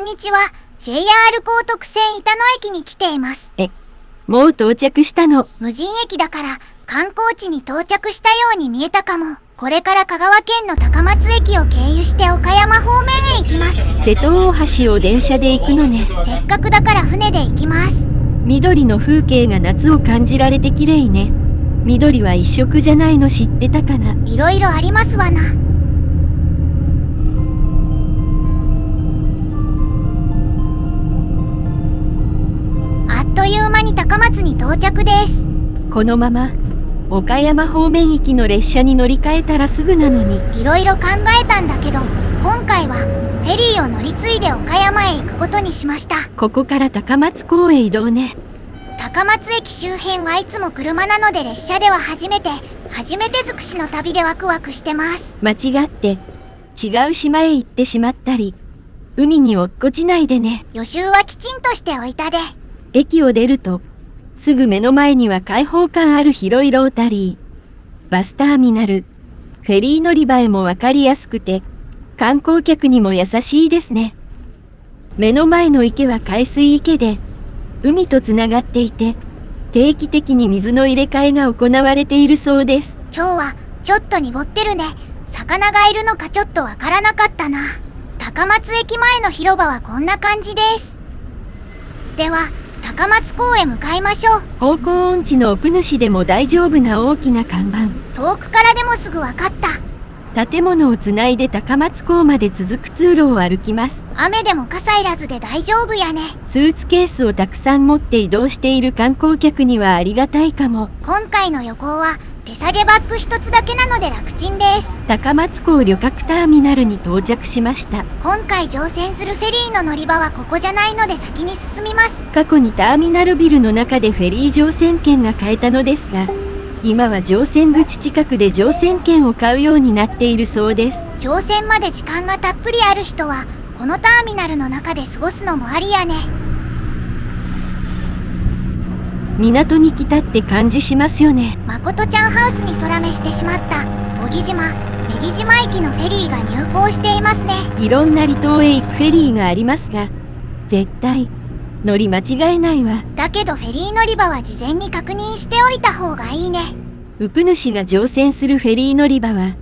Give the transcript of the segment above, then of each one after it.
にちは。JR 高徳線板野駅に来ています。もう到着したの。無人駅だから観光地に到着したように見えたかも。これから香川県の高松駅を経由して岡山方面へ行きます。瀬戸大橋を電車で行くのね。せっかくだから船で行きます。緑の風景が夏を感じられて綺麗ね。緑は一色じゃないの知ってたかな。いろいろありますわな。あっという間に高松に到着です。このまま岡山方面行きの列車に乗り換えたらすぐなのに。いろいろ考えたんだけど、今回はフェリーを乗り継いで岡山へ行くことにしました。ここから高松港へ移動ね。高松駅周辺はいつも車なので列車では初めて尽くしの旅でワクワクしてます。間違って違う島へ行ってしまったり、海に落っこちないでね。予習はきちんとしておいたで。駅を出るとすぐ目の前には開放感ある広いロータリー、バスターミナル、フェリー乗り場へもわかりやすくて、観光客にも優しいですね。目の前の池は海水池で、海とつながっていて、定期的に水の入れ替えが行われているそうです。今日はちょっと濁ってるね。魚がいるのかちょっとわからなかったな。高松駅前の広場はこんな感じです。では高松港へ向かいましょう。方向音痴のオプ主でも大丈夫な大きな看板。遠くからでもすぐわかった。建物をつないで高松港まで続く通路を歩きます。雨でも傘いらずで大丈夫やね。スーツケースをたくさん持って移動している観光客にはありがたいかも。今回の旅行は手提げバッグ一つだけなので楽ちんです。高松港旅客ターミナルに到着しました。今回乗船するフェリーの乗り場はここじゃないので先に進みます。過去にターミナルビルの中でフェリー乗船券が買えたのですが、今は乗船口近くで乗船券を買うようになっているそうです。乗船まで時間がたっぷりある人はこのターミナルの中で過ごすのもありやね。港に来たって感じしますよね。まことちゃんハウスに空目してしまった小木島、女木島駅のフェリーが入港していますね。いろんな離島へ行くフェリーがありますが、絶対乗り間違えないわ。だけどフェリー乗り場は事前に確認しておいた方がいいね。ウプ主が乗船するフェリー乗り場は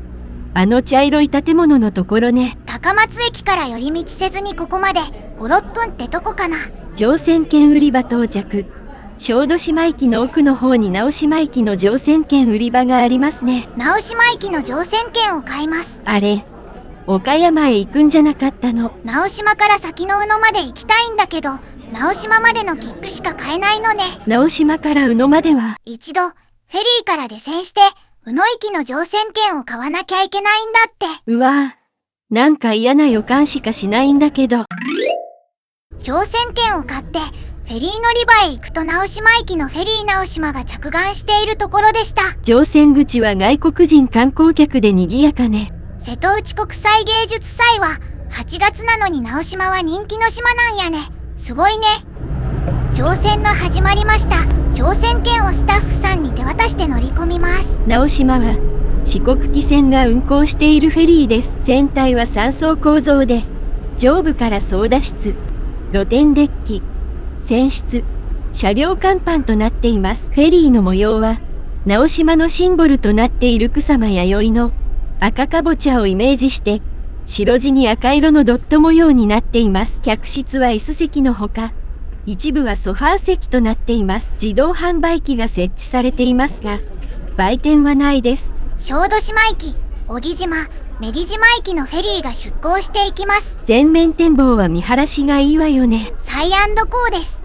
あの茶色い建物のところね。高松駅から寄り道せずにここまで5、6分ってとこかな。乗船券売り場到着。小豆島駅の奥の方に直島駅の乗船券売り場がありますね。直島駅の乗船券を買います。あれ、岡山へ行くんじゃなかったの？直島から先の宇野まで行きたいんだけど、直島までの切符しか買えないのね。直島から宇野までは一度フェリーから下船して宇野駅の乗船券を買わなきゃいけないんだって。うわぁ、なんか嫌な予感しかしないんだけど。乗船券を買ってフェリー乗り場へ行くと直島駅のフェリー直島が着岸しているところでした。乗船口は外国人観光客で賑やかね。瀬戸内国際芸術祭は8月なのに直島は人気の島なんやね。すごいね。乗船が始まりました。乗船券をスタッフさんに手渡して乗り込みます。直島は四国汽船が運航しているフェリーです。船体は3層構造で、上部から操舵室、露天デッキ、船室、車両甲板となっています。フェリーの模様は直島のシンボルとなっている草間弥生の赤かぼちゃをイメージして白地に赤色のドット模様になっています。客室は椅子席のほか、一部はソファー席となっています。自動販売機が設置されていますが、売店はないです。小豆島駅、小木島、女木島駅のフェリーが出港していきます。全面展望は見晴らしがいいわよね。サイアンドコーです。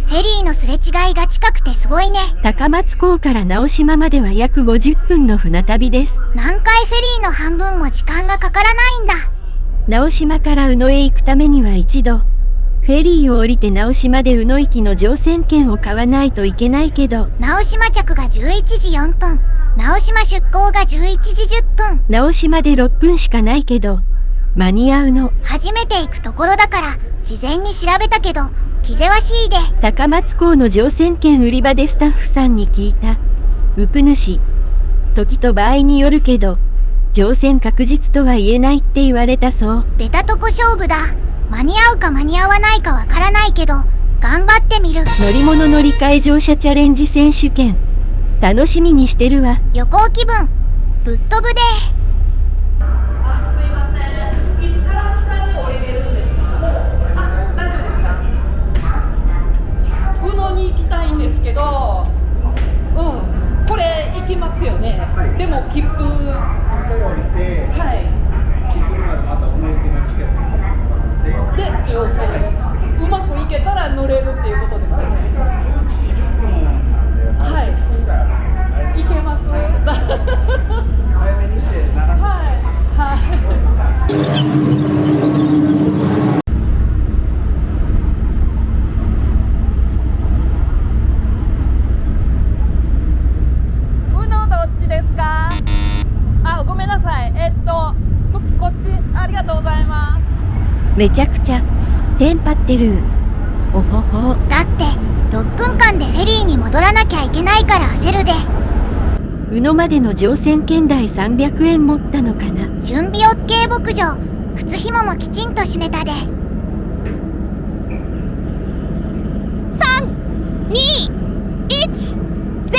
フェリーのすれ違いが近くてすごいね。高松港から直島までは約50分の船旅です。南海フェリーの半分も時間がかからないんだ。直島から宇野へ行くためには一度フェリーを降りて直島で宇野行きの乗船券を買わないといけないけど、直島着が11時4分、直島出港が11時10分。直島で6分しかないけど間に合うの。初めて行くところだから事前に調べたけど気ぜわしいで。高松港の乗船券売り場でスタッフさんに聞いた。ウプ主、時と場合によるけど乗船確実とは言えないって言われたそう。出たとこ勝負だ。間に合うか間に合わないかわからないけど頑張ってみる。乗り物乗り換え乗車チャレンジ選手権楽しみにしてるわ。旅行気分ぶっ飛ぶで。あ、すいません。いつから下に降りれるんですか？あ、大丈夫ですか？宇野に行きたいんですけど、これ行きますよね。でも切符、一回降りて、はい。切符までまた思い出のチケットを持って、で乗車、うまくいけたら乗れるっていうことですよね。10時20分なんで、はい。 10分ぐらい行けます。早めに行って7分。はい。うのどっちですか？あ、ごめんなさい。こっち、ありがとうございます。めちゃくちゃテンパってる。おほほ。だって6分間でフェリーに戻らなきゃいけないから焦るで。宇野までの乗船券代300円持ったのかな。準備 OK 牧場。靴ひももきちんと締めたで。3、2、1、0。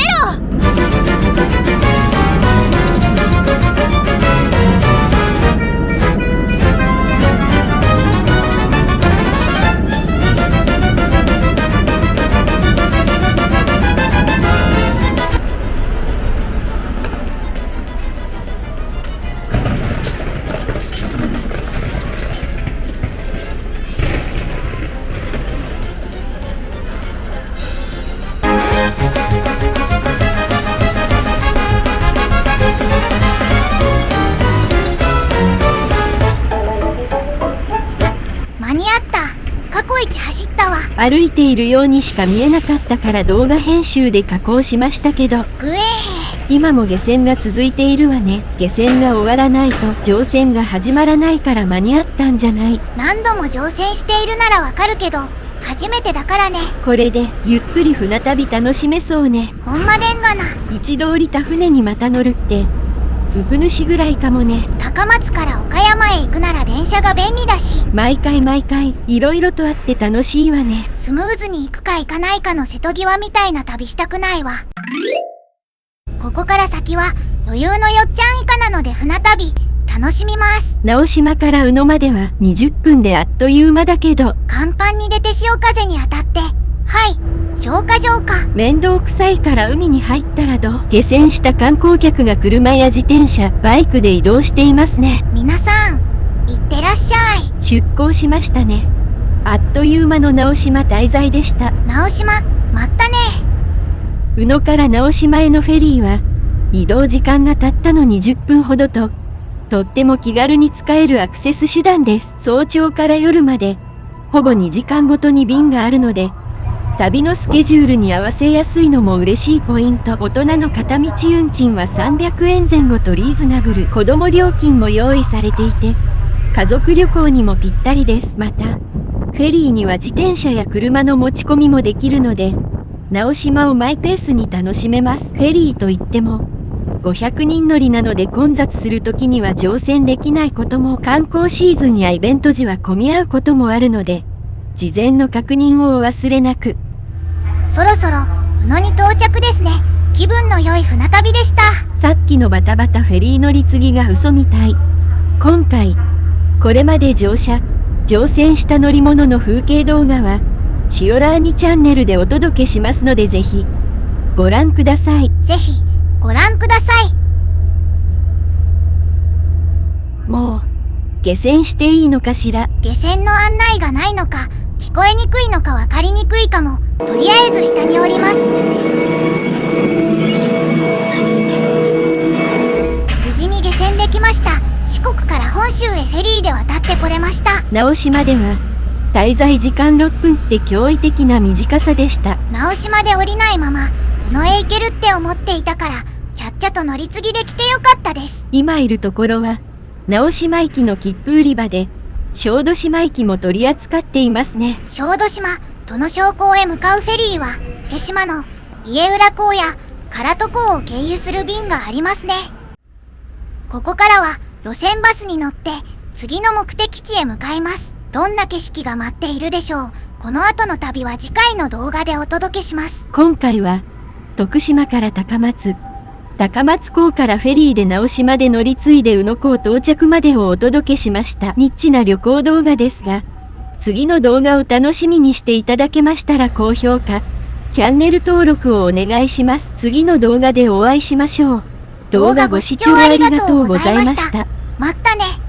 間に合った。過去一走ったわ。歩いているようにしか見えなかったから動画編集で加工しましたけど、ぐえー。今も下船が続いているわね。下船が終わらないと乗船が始まらないから間に合ったんじゃない。何度も乗船しているならわかるけど初めてだからね。これでゆっくり船旅楽しめそうね。ほんまでんがな。一度降りた船にまた乗るってウプ主ぐらいかもね。高松から岡山へ行くなら電車が便利だし、毎回いろいろとあって楽しいわね。スムーズに行くか行かないかの瀬戸際みたいな旅したくないわ。ここから先は余裕のよっちゃん以下なので船旅楽しみます。直島から宇野までは20分であっという間だけど、甲板に出て潮風に当たって、はい、浄化。面倒くさいから海に入ったらどう？下船した観光客が車や自転車、バイクで移動していますね。皆さんいってらっしゃい。出港しましたね。あっという間の直島滞在でした。直島待ったね。宇野から直島へのフェリーは移動時間がたったの20分ほどと、とっても気軽に使えるアクセス手段です。早朝から夜までほぼ2時間ごとに便があるので、旅のスケジュールに合わせやすいのも嬉しいポイント。大人の片道運賃は300円前後とリーズナブル。子供料金も用意されていて、家族旅行にもぴったりです。また、フェリーには自転車や車の持ち込みもできるので、直島をマイペースに楽しめます。フェリーといっても、500人乗りなので混雑する時には乗船できないことも、観光シーズンやイベント時は混み合うこともあるので、事前の確認をお忘れなく。そろそろ宇野に到着ですね。気分の良い船旅でした。さっきのバタバタフェリー乗り継ぎが嘘みたい。今回、これまで乗船した乗り物の風景動画は、シオラーニチャンネルでお届けしますのでぜひ、ご覧ください。ぜひご覧ください。もう、下船していいのかしら。下船の案内がないのか、聞こえにくいのか分かりにくいかも。とりあえず下に降ります。無事に下船できました。四国から本州へフェリーで渡ってこれました。直島では、滞在時間6分って驚異的な短さでした。直島で降りないまま宇野へ行けるって思っていたから、ちゃっちゃと乗り継ぎできてよかったです。今いるところは、直島駅の切符売り場で、小豆島駅も取り扱っていますね。小豆島、殿小港へ向かうフェリーは、手島の家浦港や唐戸港を経由する便がありますね。ここからは路線バスに乗って次の目的地へ向かいます。どんな景色が待っているでしょう。この後の旅は次回の動画でお届けします。今回は、徳島から高松港からフェリーで直島で乗り継いで宇野港到着までをお届けしました。ニッチな旅行動画ですが、次の動画を楽しみにしていただけましたら高評価、チャンネル登録をお願いします。次の動画でお会いしましょう。動画ご視聴ありがとうございました。まったね。